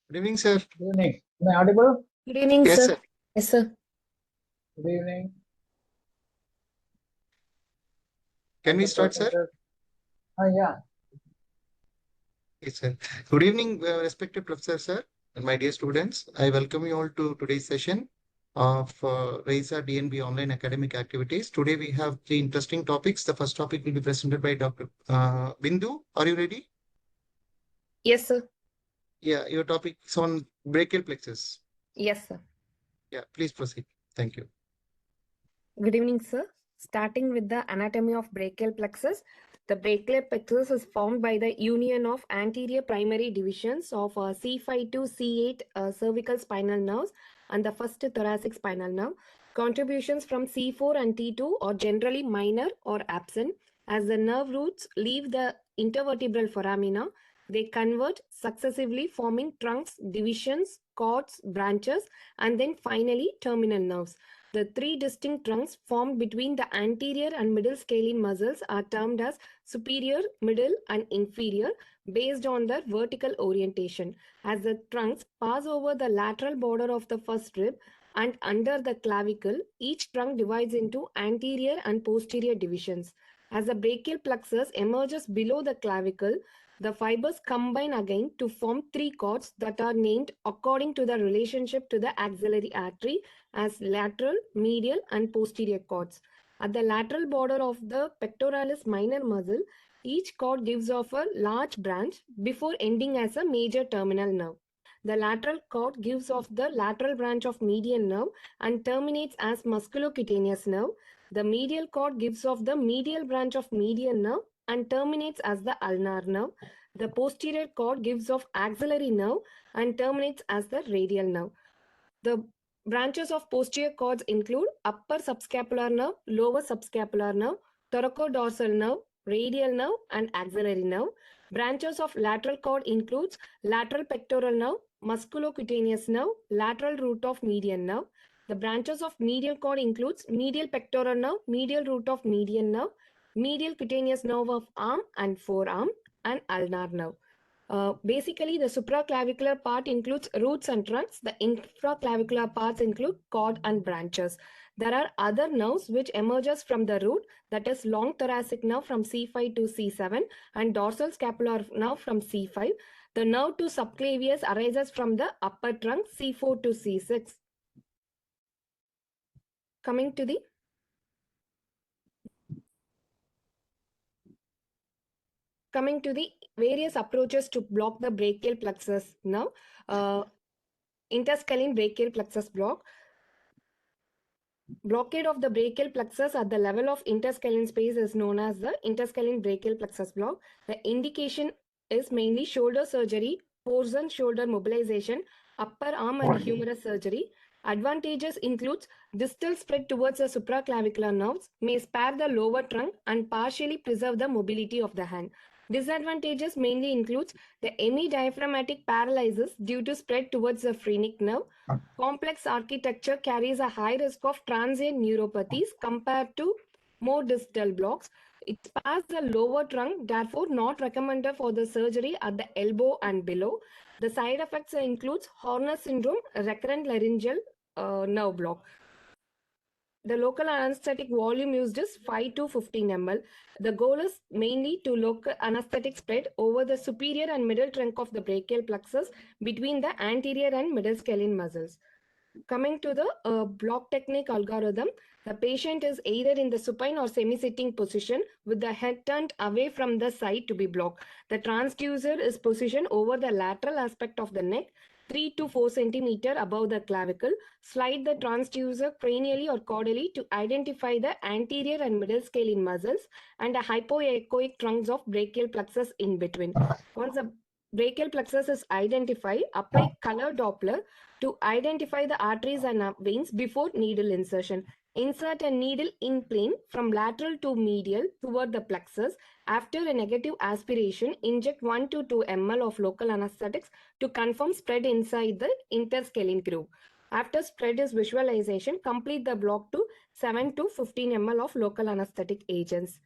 Good evening, sir. Good evening. Am I audible? Good evening, Yes, sir. sir. Yes, sir. Good evening. Can we start, sir? Yeah. Yes, sir. Good evening, respected professor, sir, and my dear students. I welcome you all to today's session of RAISA DNB online academic activities. Today we have three interesting topics. The first topic will be presented by Dr. Bindu. Are you ready? Yes, sir. Yeah, your topic is on brachial plexus. Yes, sir. Yeah, please proceed. Thank you. Good evening, sir. Starting with the anatomy of brachial plexus. The brachial plexus is formed by the union of anterior primary divisions of C5 to C8 cervical spinal nerves and the first thoracic spinal nerve. Contributions from C4 and T2 are generally minor or absent. As the nerve roots leave the intervertebral foramina, they converge successively, forming trunks, divisions, cords, branches, and then finally terminal nerves. The three distinct trunks formed between the anterior and middle scalene muscles are termed as superior, middle, and inferior based on their vertical orientation. As the trunks pass over the lateral border of the first rib and under the clavicle, each trunk divides into anterior and posterior divisions. As the brachial plexus emerges below the clavicle, the fibers combine again to form three cords that are named according to the relationship to the axillary artery as lateral, medial, and posterior cords. At the lateral border of the pectoralis minor muscle, each cord gives off a large branch before ending as a major terminal nerve. The lateral cord gives off the lateral branch of median nerve and terminates as musculocutaneous nerve. The medial cord gives off the medial branch of median nerve and terminates as the ulnar nerve. The posterior cord gives off axillary nerve and terminates as the radial nerve. The branches of posterior cords include upper subscapular nerve, lower subscapular nerve, thoracodorsal nerve, radial nerve, and axillary nerve. Branches of lateral cord includes lateral pectoral nerve, musculocutaneous nerve, lateral root of median nerve. The branches of medial cord includes medial pectoral nerve, medial root of median nerve, medial cutaneous nerve of arm and forearm, and ulnar nerve. Basically, the supraclavicular part includes roots and trunks. The infraclavicular parts include cord and branches. There are other nerves which emerges from the root, that is long thoracic nerve from C5 to C7 and dorsal scapular nerve from C5. The nerve to subclavius arises from the upper trunk C4 to C6. Coming to the various approaches to block the brachial plexus nerve. Interscalene brachial plexus block. Blockade of the brachial plexus at the level of interscalene space is known as the interscalene brachial plexus block. The indication is mainly shoulder surgery, frozen shoulder mobilization, upper arm and humerus surgery. Advantages includes distal spread towards the supraclavicular nerves, may spare the lower trunk and partially preserve the mobility of the hand. Disadvantages mainly includes the hemidiaphragmatic paralysis due to spread towards the phrenic nerve. Complex architecture carries a high risk of transient neuropathies compared to more distal blocks. It spares the lower trunk, therefore not recommended for the surgery at the elbow and below. The side effects includes Horner syndrome, recurrent laryngeal nerve block. The local anesthetic volume used is 5 to 15 ml. The goal is mainly to local anesthetic spread over the superior and middle trunk of the brachial plexus between the anterior and middle scalene muscles. Coming to the block technique algorithm, the patient is either in the supine or semi-sitting position with the head turned away from the side to be blocked. The transducer is positioned over the lateral aspect of the neck, 3 to 4 centimeter above the clavicle. Slide the transducer cranially or caudally to identify the anterior and middle scalene muscles and the hypoechoic trunks of brachial plexus in between. Once the brachial plexus is identified, apply color Doppler to identify the arteries and veins before needle insertion. Insert a needle in plane from lateral to medial toward the plexus. After a negative aspiration, inject 1 to 2 ml of local anesthetics to confirm spread inside the interscalene groove. After spread is visualization, complete the block to 7 to 15 ml of local anesthetic agents.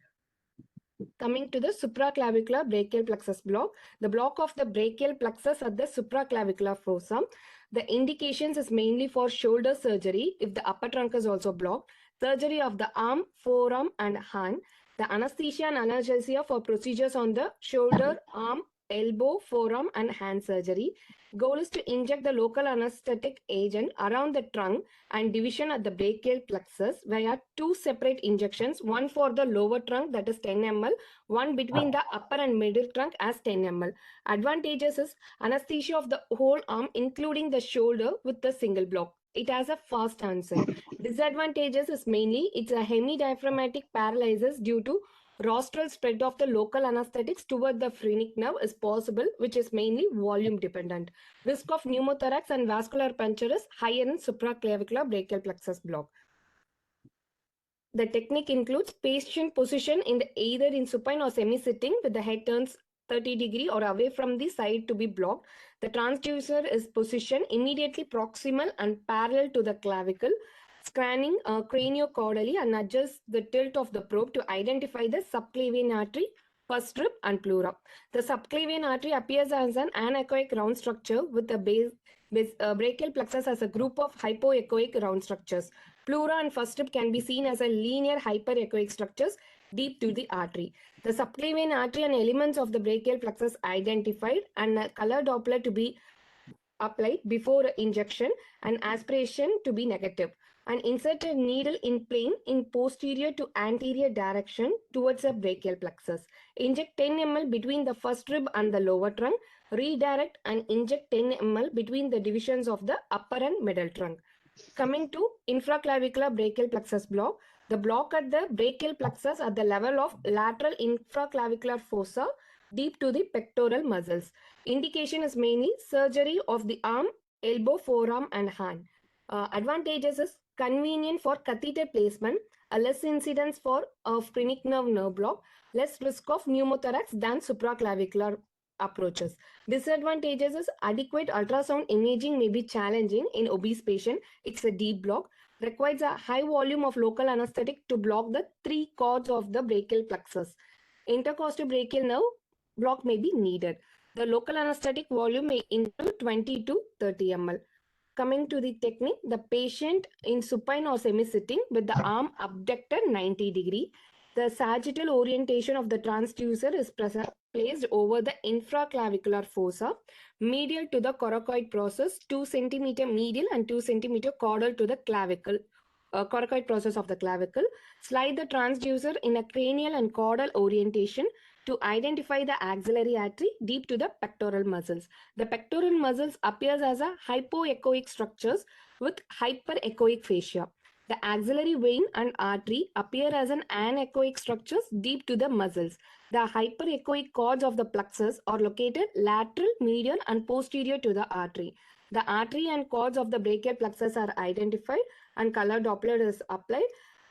Coming to the supraclavicular brachial plexus block, the block of the brachial plexus at the supraclavicular fossa. The indications is mainly for shoulder surgery if the upper trunk is also blocked, surgery of the arm, forearm, and hand. The anesthesia and analgesia for procedures on the shoulder, arm, elbow, forearm, and hand surgery. Goal is to inject the local anesthetic agent around the trunk and division at the brachial plexus via two separate injections, one for the lower trunk that is 10 ml, one between the upper and middle trunk as 10 ml. Advantages is anesthesia of the whole arm including the shoulder with the single block. It has a fast onset. Disadvantages is mainly it's a hemidiaphragmatic paralysis due to rostral spread of the local anesthetics toward the phrenic nerve is possible, which is mainly volume dependent. Risk of pneumothorax and vascular puncture is higher in supraclavicular brachial plexus block. The technique includes patient position in the either in supine or semi-sitting with the head turns 30° or away from the side to be blocked. The transducer is positioned immediately proximal and parallel to the clavicle, scanning craniocaudally and adjusts the tilt of the probe to identify the subclavian artery, first rib, and pleura. The subclavian artery appears as an anechoic round structure with the brachial plexus as a group of hypoechoic round structures. Pleura and first rib can be seen as a linear hyperechoic structures deep to the artery. The subclavian artery and elements of the brachial plexus identified and a color Doppler to be applied before injection and aspiration to be negative. And insert a needle in plane in posterior to anterior direction towards the brachial plexus. Inject 10 ml between the first rib and the lower trunk. Redirect and inject 10 ml between the divisions of the upper and middle trunk. Coming to infraclavicular brachial plexus block, the block at the brachial plexus at the level of lateral infraclavicular fossa deep to the pectoral muscles. Indication is mainly surgery of the arm, elbow, forearm, and hand. Advantages is convenient for catheter placement, a less incidence for phrenic nerve block, less risk of pneumothorax than supraclavicular approaches. Disadvantages is adequate ultrasound imaging may be challenging in obese patient. It's a deep block, requires a high volume of local anesthetic to block the three cords of the brachial plexus. Intercostal brachial nerve block may be needed. The local anesthetic volume may include 20 to 30 ml. Coming to the technique, the patient in supine or semi-sitting with the arm abducted 90°. The sagittal orientation of the transducer is placed over the infraclavicular fossa, medial to the coracoid process, 2 cm medial and 2 cm caudal to the clavicle. Coracoid process of the clavicle. Slide the transducer in a cranial and caudal orientation to identify the axillary artery deep to the pectoral muscles. The pectoral muscles appears as a hypoechoic structures with hyperechoic fascia. The axillary vein and artery appear as an anechoic structures deep to the muscles. The hyperechoic cords of the plexus are located lateral, medial, and posterior to the artery. The artery and cords of the brachial plexus are identified and color Doppler is applied,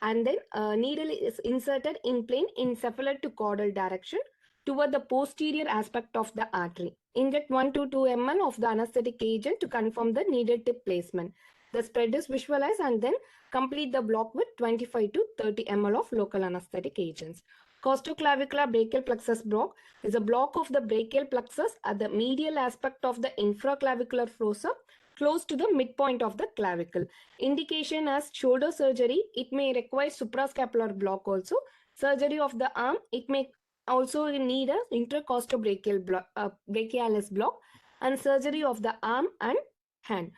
and then needle is inserted in plane in cephalad to caudal direction toward the posterior aspect of the artery. Inject 1 to 2 ml of the anesthetic agent to confirm the needle tip placement. The spread is visualized and then complete the block with 25 to 30 ml of local anesthetic agents. Costoclavicular brachial plexus block is a block of the brachial plexus at the medial aspect of the infraclavicular fossa close to the midpoint of the clavicle. Indication as shoulder surgery, it may require suprascapular block also. Surgery of the arm, it may also need a intercostobrachial block, brachialis block, and surgery of the arm and hand.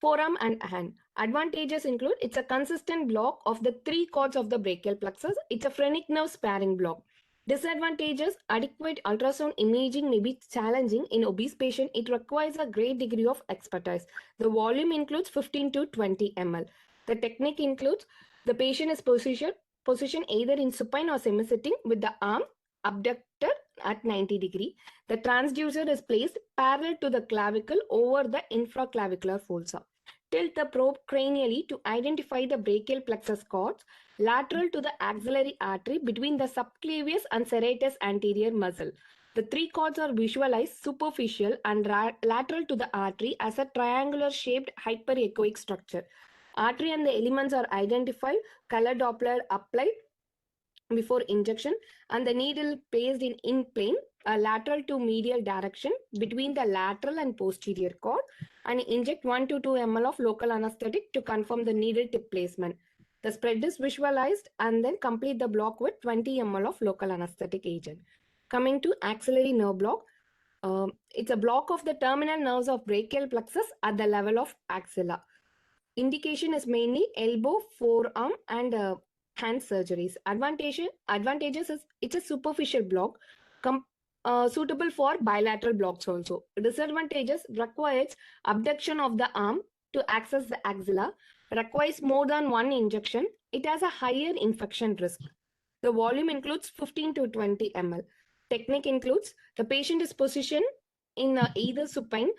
Forearm and hand. Advantages include it's a consistent block of the three cords of the brachial plexus. It's a phrenic nerve sparing block. Disadvantages, adequate ultrasound imaging may be challenging in obese patient. It requires a great degree of expertise. The volume includes 15 to 20 ml. The technique includes the patient is positioned either in supine or semi-sitting with the arm abducted at 90°. The transducer is placed parallel to the clavicle over the infraclavicular fossa. Tilt the probe cranially to identify the brachial plexus cords lateral to the axillary artery between the subclavius and serratus anterior muscle. The three cords are visualized superficial and lateral to the artery as a triangular shaped hyperechoic structure. Artery and the elements are identified, color Doppler applied, before injection, and the needle placed in plane, lateral to medial direction between the lateral and posterior cord, and inject 1 to 2 ml of local anesthetic to confirm the needle tip placement. The spread is visualized and then complete the block with 20 ml of local anesthetic agent. Coming to axillary nerve block, it's a block of the terminal nerves of brachial plexus at the level of axilla. Indication is mainly elbow, forearm, and hand surgeries. Advantages is it's a superficial block, suitable for bilateral blocks also. Disadvantages requires abduction of the arm to access the axilla, requires more than one injection. It has a higher infection risk. The volume includes 15 to 20 ml. Technique includes the patient is positioned in either supine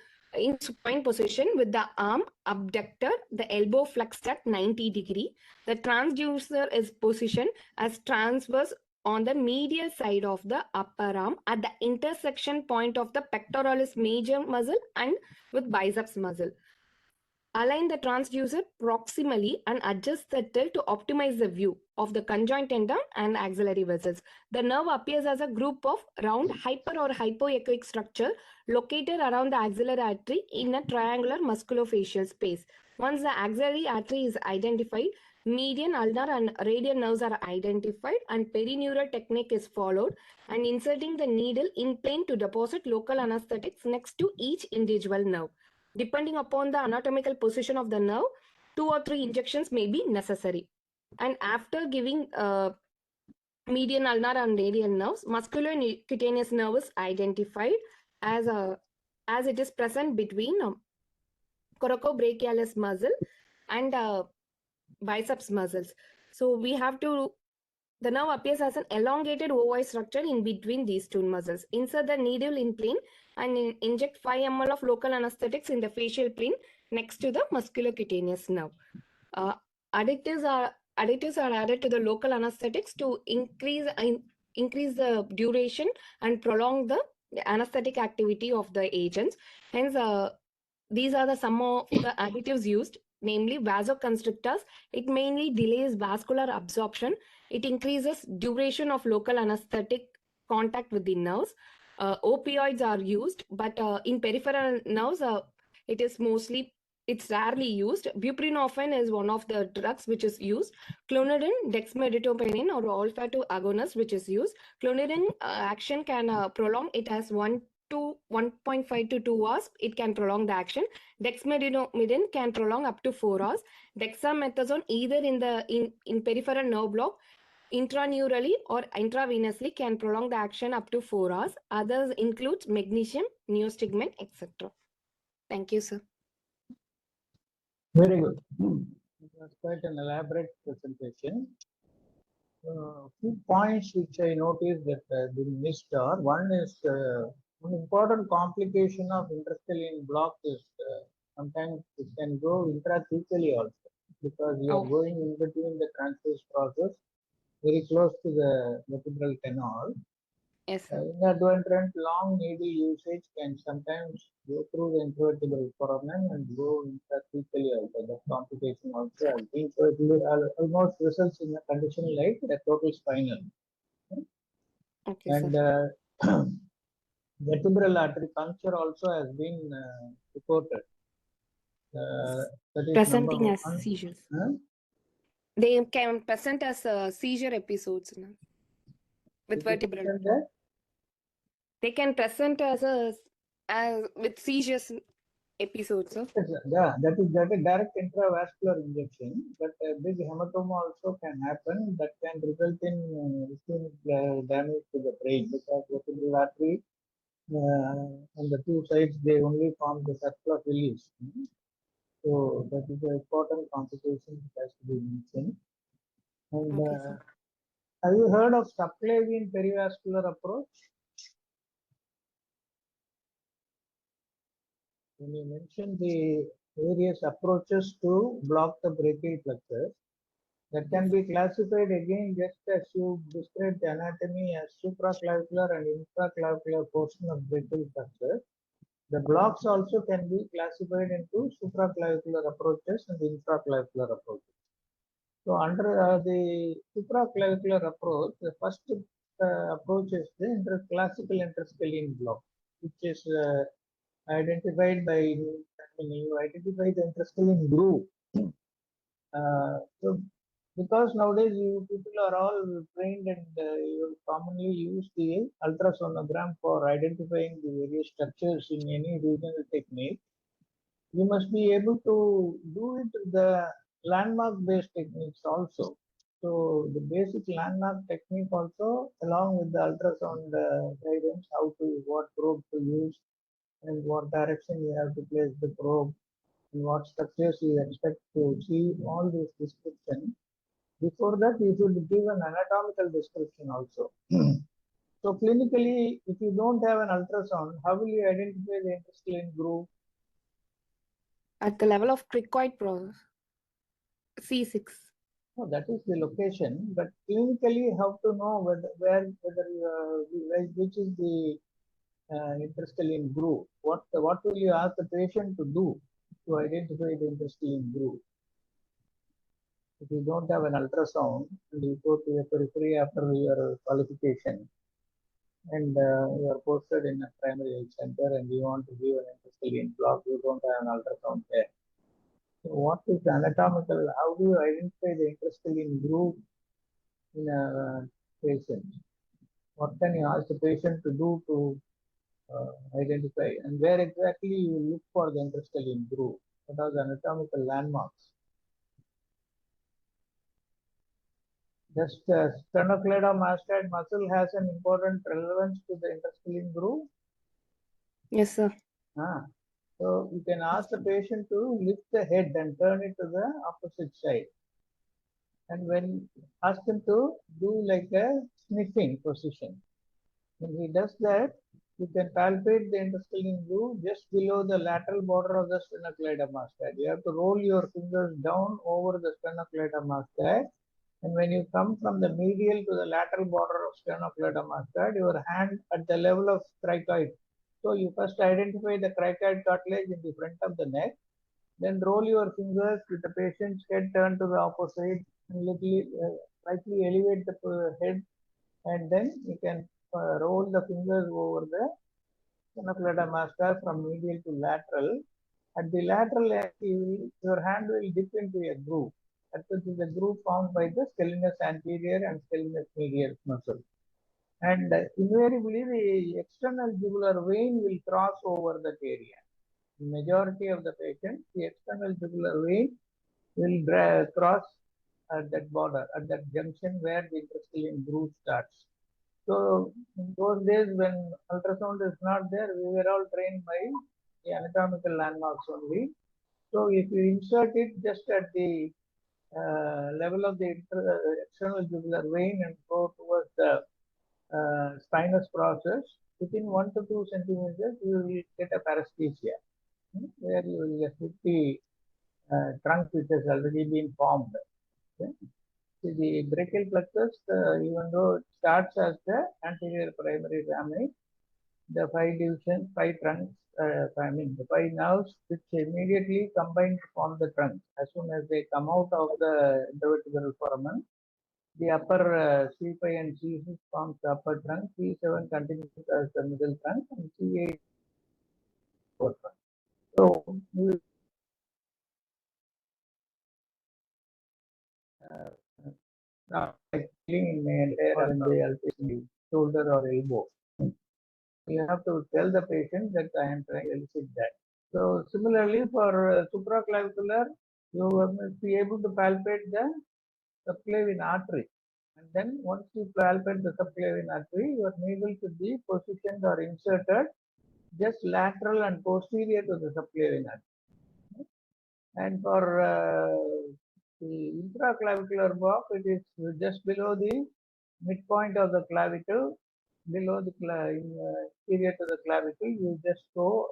position with the arm abducted, the elbow flexed at 90°. The transducer is positioned as transverse on the medial side of the upper arm at the intersection point of the pectoralis major muscle and with biceps muscle. Align the transducer proximally and adjust the tilt to optimize the view of the conjoint tendon and axillary vessels. The nerve appears as a group of round hyper or hypoechoic structure located around the axillary artery in a triangular musculofacial space. Once the axillary artery is identified, median, ulnar, and radial nerves are identified, and perineural technique is followed, and inserting the needle in plane to deposit local anesthetics next to each individual nerve. Depending upon the anatomical position of the nerve, 2 or 3 injections may be necessary. And after giving median, ulnar, and radial nerves, muscular and cutaneous nerve is identified as it is present between coracobrachialis muscle and biceps muscles. So we have to, the nerve appears as an elongated ovoid structure in between these two muscles. Insert the needle in plane and inject 5 ml of local anesthetics in the facial plane next to the musculocutaneous nerve. Additives are added to the local anesthetics to increase the duration and prolong the anesthetic activity of the agents. Hence, these are some of the additives used, namely vasoconstrictors. It mainly delays vascular absorption. It increases duration of local anesthetic contact with the nerves. Opioids are used, but in peripheral nerves, it's rarely used. Buprenorphine is one of the drugs which is used. Clonidine, dexmedetomidine, or olfactory agonist which is used. Clonidine action can prolong. It has 1.5 to 2 hours. It can prolong the action. Dexmedetomidine can prolong up to 4 hours. Dexamethasone, either in peripheral nerve block, intraneurally or intravenously, can prolong the action up to 4 hours. Others includes magnesium, neostigmine, etc. Thank you, sir. Very good. It was quite an elaborate presentation. Few points which I noticed that have been missed are, one is one important complication of interstitial block is sometimes it can go intrathecally also, because you are going in between the transverse process very close to the vertebral canal. Yes, sir. In adventurant, long needle usage can sometimes go through the intervertebral foramen and go intrathecally also. That complication also has been, so it will almost results in a condition like a total spinal. Okay, and sir. Vertebral artery puncture also has been reported. That is Presenting number as one. seizures. Huh? They can present as seizure episodes with vertebral. They can present as with seizures episodes. Yeah, that is a direct intravascular injection, but a big hematoma also can happen. That can result in damage to the brain, because vertebral artery on the two sides they only form the circle of Willis. So that is an important complication that has to be mentioned. And Okay, have you heard of subclavian perivascular approach? When you mention the various approaches to block the brachial plexus, that can be classified again just as you described the anatomy as supraclavicular and infraclavicular portion of brachial plexus. The blocks also can be classified into supraclavicular approaches and infraclavicular approaches. So under the supraclavicular approach, the first approach is the classical interscalene block, which is identified by, you identify the interscalene groove. So because nowadays you people are all trained and you commonly use the ultrasonogram for identifying the various structures in any regional technique, you must be able to do it with the landmark based techniques also. So the basic landmark technique also, along with the ultrasound guidance, how to, what probe to use and what direction you have to place the probe and what structures you expect to see, all this description. Before that, you should give an anatomical description also. So clinically, if you don't have an ultrasound, how will you identify the interscalene groove? At the level of cricoid C6. No, that is the location, but clinically, how to know whether which is the interscalene groove? What will you ask the patient to do to identify the interscalene groove? If you don't have an ultrasound and you go to a periphery after your qualification and you are posted in a primary health center and you want to give an interscalene block, you don't have an ultrasound there. So what is anatomical? How do you identify the interscalene groove in a patient? What can you ask the patient to do to identify, and where exactly you look for the interscalene groove? What are the anatomical landmarks? Just sternocleidomastoid muscle has an important relevance to the interscalene groove. Yes, sir. So you can ask the patient to lift the head and turn it to the opposite side. And when ask him to do like a sniffing position. When he does that, you can palpate the interscalene groove just below the lateral border of the sternocleidomastoid. You have to roll your fingers down over the sternocleidomastoid. And when you come from the medial to the lateral border of sternocleidomastoid, your hand at the level of cricoid. So you first identify the cricoid cartilage in the front of the neck, then roll your fingers with the patient's head turned to the opposite and slightly elevate the head, and then you can roll the fingers over the sternocleidomastoid from medial to lateral. At the lateral end, your hand will dip into a groove. That is the groove formed by the scalenus anterior and scalenus medial muscle. And invariably, the external jugular vein will cross over that area. In majority of the patients, the external jugular vein will cross at that border, at that junction where the interscalene groove starts. So in those days when ultrasound is not there, we were all trained by the anatomical landmarks only. So if you insert it just at the level of the external jugular vein and go towards the spinous process, within 1 to 2 centimeters, you will get a paresthesia, where you will hit the trunk which has already been formed. Okay? So the brachial plexus, even though it starts as the anterior primary rami, the 5 divisions, 5 trunks, the 5 nerves which immediately combine to form the trunk. As soon as they come out of the intervertebral foramen, the upper C5 and C6 forms the upper trunk, C7 continues as the middle trunk, and C8 lower trunk. So not like in the shoulder or elbow. You have to tell the patient that I am trying to elicit that. So similarly for supraclavicular, you must be able to palpate the subclavian artery. And then once you palpate the subclavian artery, your needle should be positioned or inserted just lateral and posterior to the subclavian artery. And for the intraclavicular block, it is just below the midpoint of the clavicle, below the inferior to the clavicle. You just go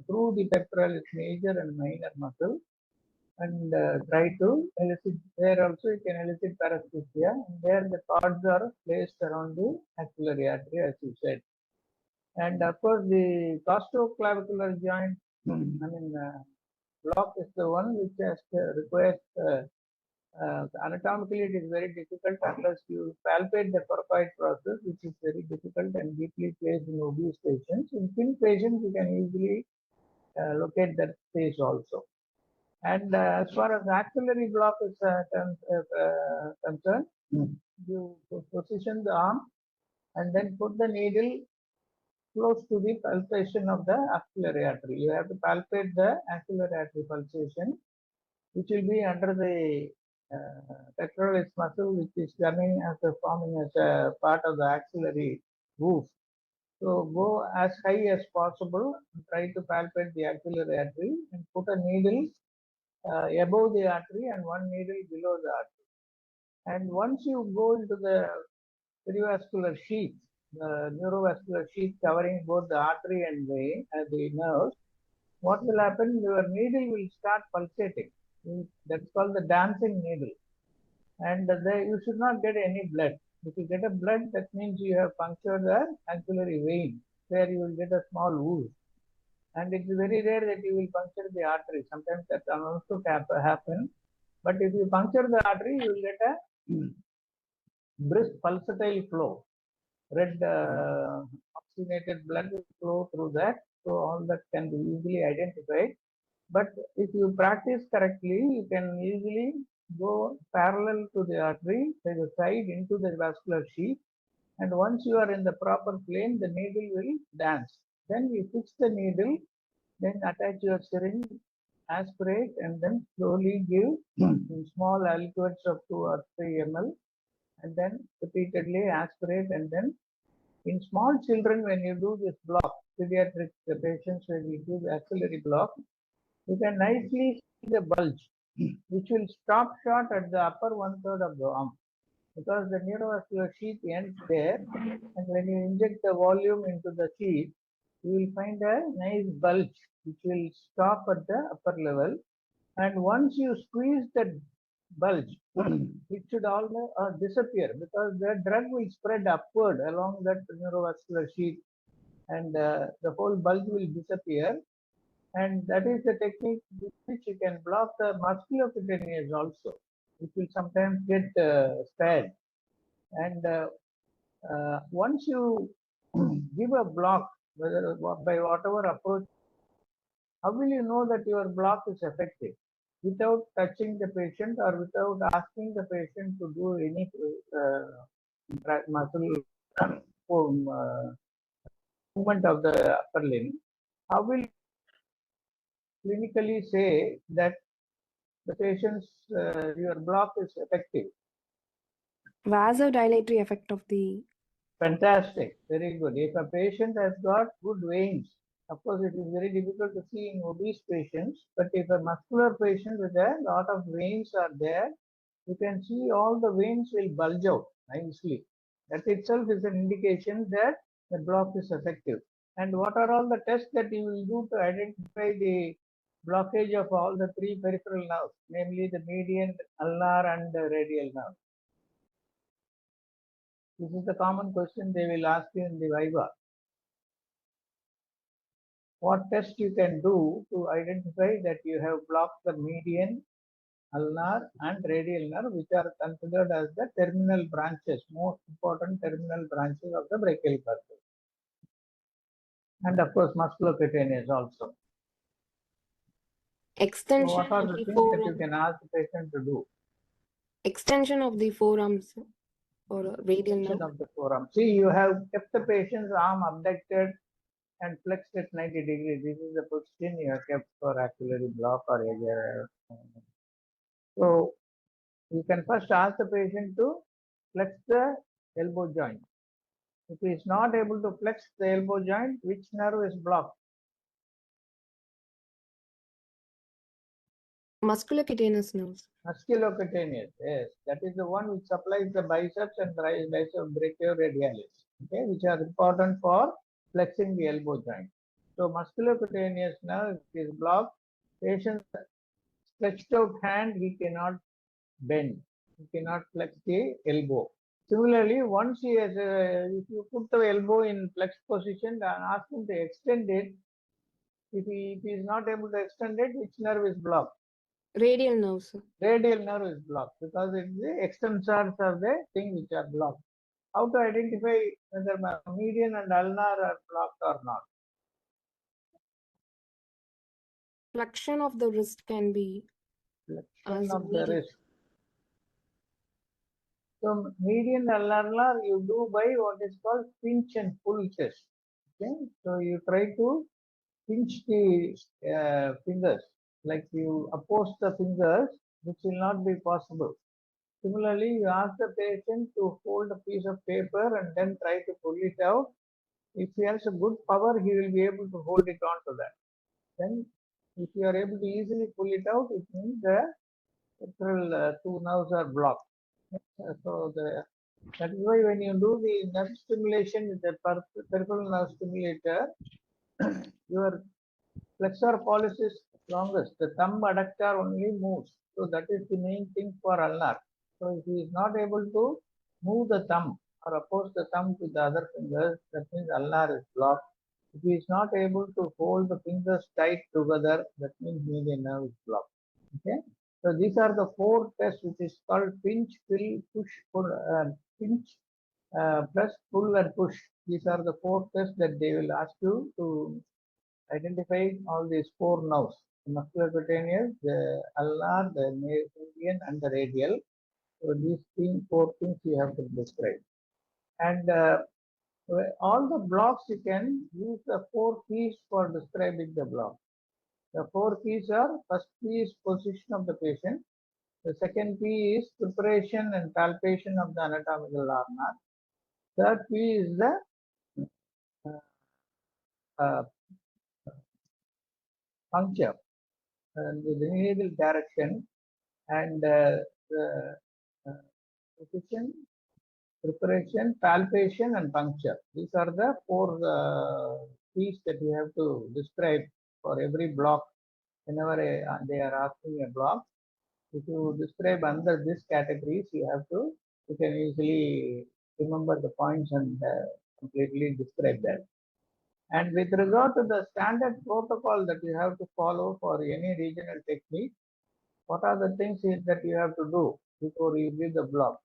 through the pectoralis major and minor muscle and try to elicit. There also you can elicit paresthesia, and there the cords are placed around the axillary artery, as you said. And of course, the costoclavicular joint, block is the one which has requires Anatomically, it is very difficult unless you palpate the coracoid process, which is very difficult and deeply placed in obese patients. In thin patients, you can easily locate that space also. And as far as axillary block is concerned, you position the arm and then put the needle close to the pulsation of the axillary artery. You have to palpate the axillary artery pulsation, which will be under the pectoralis muscle, which is coming as a forming as a part of the axillary roof. So go as high as possible, try to palpate the axillary artery and put a needle above the artery and one needle below the artery. And once you go into the perivascular sheath, the neurovascular sheath covering both the artery and the nerves, what will happen? Your needle will start pulsating. That's called the dancing needle. And you should not get any blood. If you get a blood, that means you have punctured the axillary vein, where you will get a small ooze. And it is very rare that you will puncture the artery. Sometimes that can also happen. But if you puncture the artery, you will get a brisk pulsatile flow. Red oxygenated blood will flow through that. So all that can be easily identified. But if you practice correctly, you can easily go parallel to the artery by the side into the vascular sheath. And once you are in the proper plane, the needle will dance. Then you fix the needle, then attach your syringe, aspirate, and then slowly give in small aliquots of 2 or 3 ml, and then repeatedly aspirate. And then in small children, when you do this block, pediatric patients, when you do the axillary block, you can nicely see the bulge, which will stop short at the upper 1/3 of the arm, because the neurovascular sheath ends there. And when you inject the volume into the sheath, you will find a nice bulge, which will stop at the upper level. And once you squeeze the bulge, it should almost disappear, because the drug will spread upward along that neurovascular sheath, and the whole bulge will disappear. And that is the technique with which you can block the musculocutaneous also, which will sometimes get spared. And once you give a block, whether by whatever approach, how will you know that your block is effective? Without touching the patient or without asking the patient to do any muscle movement of the upper limb, how will you clinically say that the patient's your block is effective? Vasodilatory effect of the. Fantastic, very good. If a patient has got good veins, of course it is very difficult to see in obese patients, but if a muscular patient with a lot of veins are there, you can see all the veins will bulge out nicely. That itself is an indication that the block is effective. And what are all the tests that you will do to identify the blockage of all the 3 peripheral nerves, namely the median, ulnar, and the radial nerve? This is the common question they will ask you in the Viva. What test you can do to identify that you have blocked the median, ulnar, and radial nerve, which are considered as the terminal branches, most important terminal branches of the brachial plexus. And of course, musculocutaneous also. Extension So what are of the the things forearm. that you can ask the patient to do? Extension of the forearms or radial nerve. Of the forearm. See, you have kept the patient's arm abducted and flexed at 90 degrees. This is the position you have kept for axillary block or so you can first ask the patient to flex the elbow joint. If he is not able to flex the elbow joint, which nerve is blocked? Musculocutaneous nerves. Musculocutaneous, yes. That is the one which supplies the biceps and biceps brachioradialis, okay, which are important for flexing the elbow joint. So musculocutaneous nerve is blocked. Patient stretched out hand, he cannot bend. He cannot flex the elbow. Similarly, once he has, if you put the elbow in flexed position and ask him to extend it, if he is not able to extend it, which nerve is blocked? Radial nerve, sir. Radial nerve is blocked because it's the extensors of the thing which are blocked. How to identify whether median and ulnar are blocked or not? Flexion of the wrist can be Flexion as of the median. wrist. So median and ulnar you do by what is called pinch and pull test. Okay, so you try to pinch the fingers, like you oppose the fingers, which will not be possible. Similarly, you ask the patient to hold a piece of paper and then try to pull it out. If he has a good power, he will be able to hold it on to that. Then, if you are able to easily pull it out, it means the central two nerves are blocked. So that is why when you do the nerve stimulation with the peripheral nerve stimulator, your flexor pollicis is longest. The thumb adductor only moves. So that is the main thing for ulnar. So if he is not able to move the thumb or oppose the thumb with the other fingers, that means ulnar is blocked. If he is not able to hold the fingers tight together, that means median nerve is blocked. Okay. So these are the four tests, which is called pinch, pull, push, pull, pinch, plus pull and push. These are the four tests that they will ask you to identify all these four nerves: the musculocutaneous, the ulnar, the median, and the radial. So these four things you have to describe. And all the blocks you can use the four keys for describing the block. The four keys are: first key is position of the patient. The second key is preparation and palpation of the anatomical ulnar. Third key is the uh, puncture and the linear direction, and the position, preparation, palpation, and puncture. These are the four keys that you have to describe for every block. Whenever they are asking a block, if you describe under these categories, you can easily remember the points and completely describe that. And with regard to the standard protocol that you have to follow for any regional technique, what are the things that you have to do before you give the block?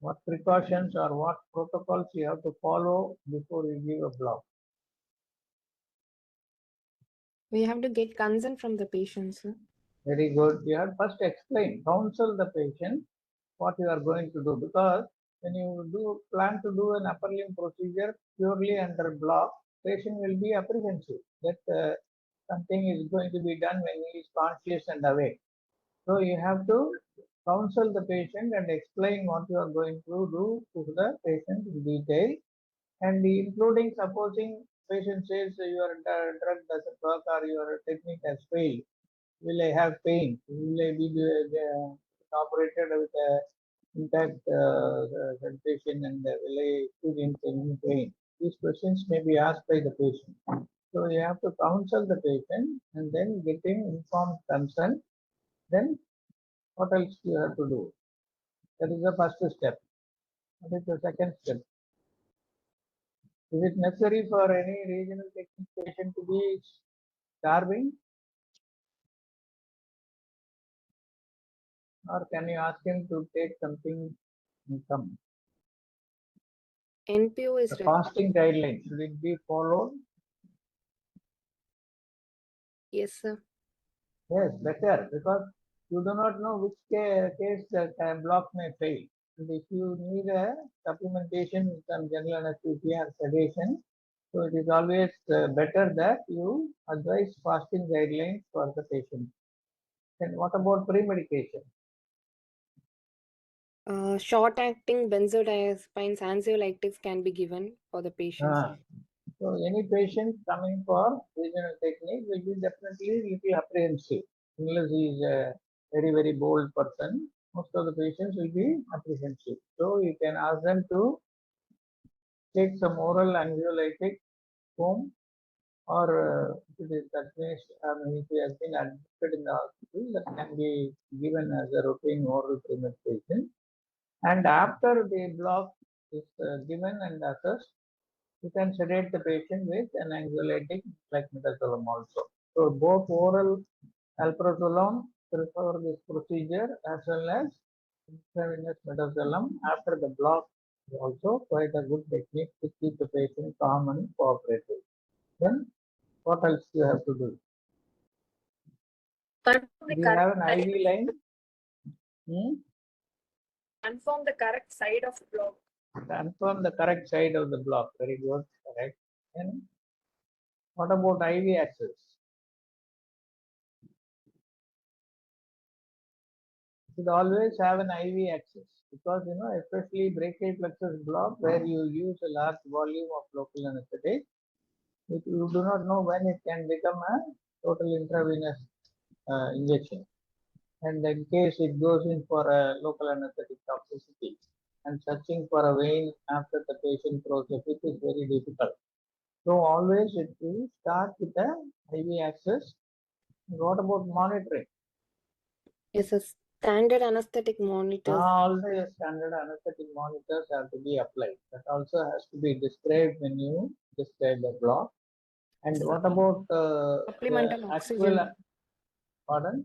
What precautions or what protocols you have to follow before you give a block? We have to get consent from the patient, sir. Very good. You have first explain, counsel the patient what you are going to do, because when you plan to do an upper limb procedure purely under block, patient will be apprehensive that something is going to be done when he is conscious and awake. So you have to counsel the patient and explain what you are going to do to the patient in detail, and including supposing patient says your drug doesn't work or your technique has failed. Will I have pain? Will I be operated with a intact sensation, and will I experience any pain? These questions may be asked by the patient. So you have to counsel the patient and then getting informed consent. Then what else you have to do? That is the first step. What is the second step? Is it necessary for any regional technique patient to be starving? Or can you ask him to take something and come? NPO is The required. fasting guidelines, should it be followed? Yes, sir. Yes, better, because you do not know which case the block may fail. And if you need a supplementation with some general anesthesia or sedation, so it is always better that you advise fasting guidelines for the patient. Then what about pre-medication? Short-acting benzodiazepines, anxiolytics can be given for the patients. So any patient coming for regional technique will be definitely little apprehensive. Unless he is a very bold person, most of the patients will be apprehensive. So you can ask them to take some oral anxiolytic foam, or if it is if he has been admitted in the hospital, that can be given as a routine oral premedication. And after the block is given and assessed, You can sedate the patient with an anxiolytic like midazolam also. So both oral alprazolam prefer this procedure as well as intravenous midazolam after the block is also quite a good technique to keep the patient calm and cooperative. Then what else you have to do? Do you have an IV line? Confirm the correct side of the block. Confirm the correct side of the block. Very good. Correct. And what about IV access? You should always have an IV access because especially brachial plexus block where you use a large volume of local anesthetic, you do not know when it can become a total intravenous injection. And in case it goes in for a local anesthetic toxicity and searching for a vein after the patient throws a fit is very difficult. So always it will start with a IV access. What about monitoring? Yes, a standard anesthetic monitors. Always standard anesthetic monitors have to be applied. That also has to be described when you describe the block. And what about Supplemental oxygen. Pardon?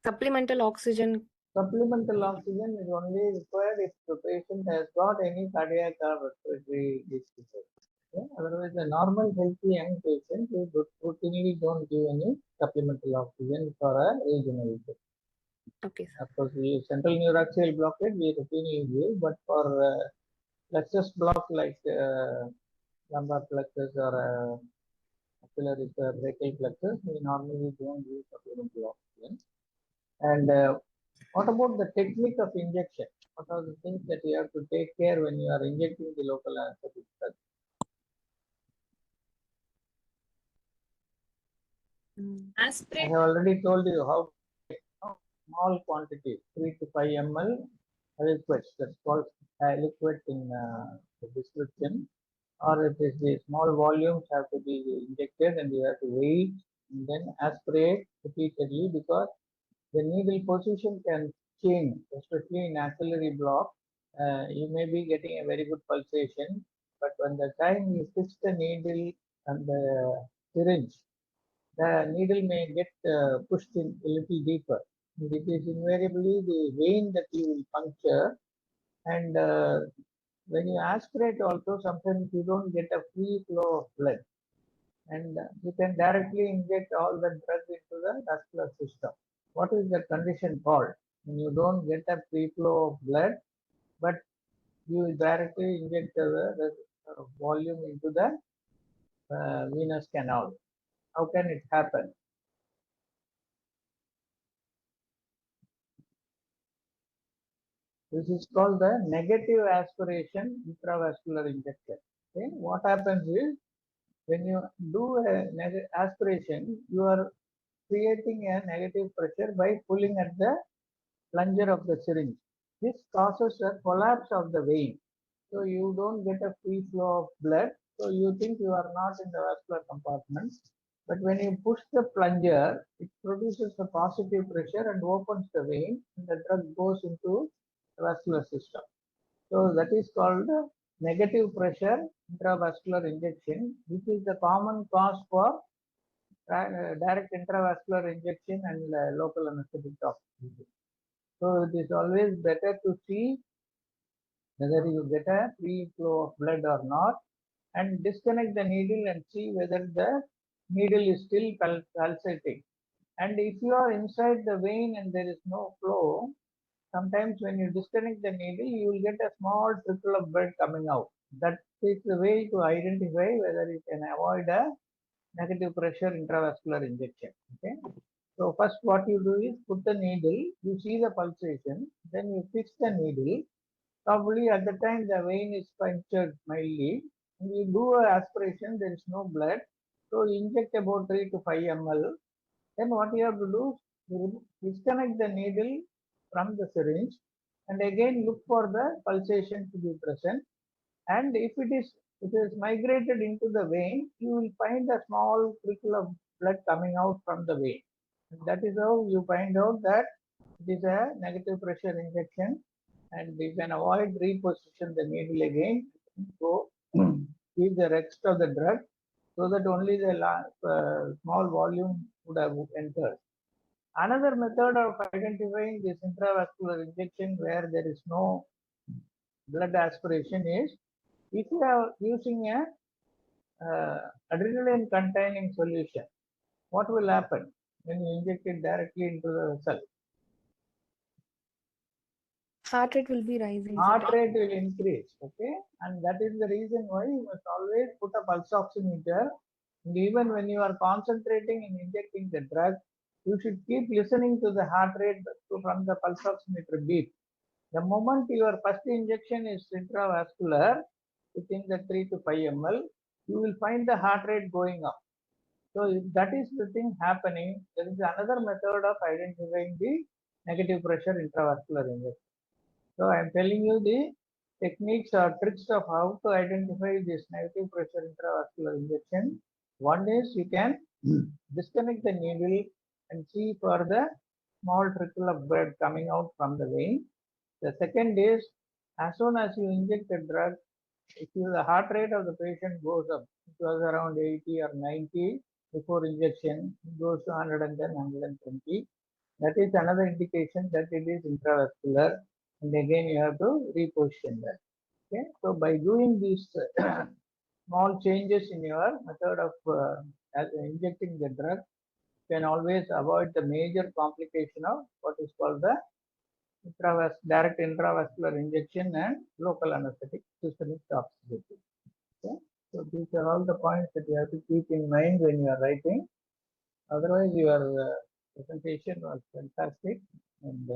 Supplemental oxygen. Supplemental oxygen is only required if the patient has got any cardiac or respiratory diseases. Okay? Otherwise, a normal healthy young patient, we routinely don't give any supplemental oxygen for a regional infection. Okay, sir. Of course, we central neuraxial blockade we routinely give, but for plexus block like lumbar plexus or axillary brachial plexus, we normally don't use supplemental oxygen. And what about the technique of injection? What are the things that you have to take care when you are injecting the local anesthetic drug? I have already told you how small quantity, 3 to 5 ml liquid. That's called liquid in the description. Or it is the small volumes have to be injected and you have to wait and then aspirate repeatedly because the needle position can change, especially in axillary block. You may be getting a very good pulsation, but when the time you fix the needle and the syringe, the needle may get pushed in a little deeper. And it is invariably the vein that you will puncture. And when you aspirate also, sometimes you don't get a free flow of blood. And you can directly inject all the drug into the vascular system. What is the condition called? When you don't get a free flow of blood, but you directly inject the volume into the venous canal. How can it happen? This is called the negative aspiration intravascular injection. Okay? What happens is when you do a aspiration, you are creating a negative pressure by pulling at the plunger of the syringe. This causes a collapse of the vein. So you don't get a free flow of blood. So you think you are not in the vascular compartment. But when you push the plunger, it produces a positive pressure and opens the vein and the drug goes into the vascular system. So that is called negative pressure intravascular injection, which is the common cause for direct intravascular injection and local anesthetic toxicity. So it is always better to see whether you get a free flow of blood or not and disconnect the needle and see whether the needle is still pulsating. And if you are inside the vein and there is no flow, sometimes when you disconnect the needle, you will get a small trickle of blood coming out. That is the way to identify whether you can avoid a negative pressure intravascular injection. Okay. So first what you do is put the needle, you see the pulsation, then you fix the needle. Probably at the time the vein is punctured mildly. And you do an aspiration, there is no blood. So you inject about 3 to 5 ml. Then what you have to do, you disconnect the needle from the syringe and again look for the pulsation to be present. And if it is migrated into the vein, you will find a small trickle of blood coming out from the vein. And that is how you find out that it is a negative pressure injection and you can avoid reposition the needle again. So give the rest of the drug so that only the small volume would have entered. Another method of identifying this intravascular injection where there is no blood aspiration is if you are using a adrenaline containing solution. What will happen when you inject it directly into the cell? Heart rate will be rising. Heart rate will increase, okay, and that is the reason why you must always put a pulse oximeter. And even when you are concentrating in injecting the drug, you should keep listening to the heart rate from the pulse oximeter beep. The moment your first injection is intravascular, within the 3 to 5 ml, you will find the heart rate going up. So if that is the thing happening, there is another method of identifying the negative pressure intravascular injection. So I am telling you the techniques or tricks of how to identify this negative pressure intravascular injection. One is you can disconnect the needle and see for the small trickle of blood coming out from the vein. The second is as soon as you inject the drug, if the heart rate of the patient goes up, it was around 80 or 90 before injection, it goes to 110, 120. That is another indication that it is intravascular, and again you have to reposition that. Okay, so by doing these small changes in your method of injecting the drug, you can always avoid the major complication of what is called the direct intravascular injection and local anesthetic systemic toxicity. Okay, so these are all the points that you have to keep in mind when you are writing. Otherwise, your presentation was fantastic, and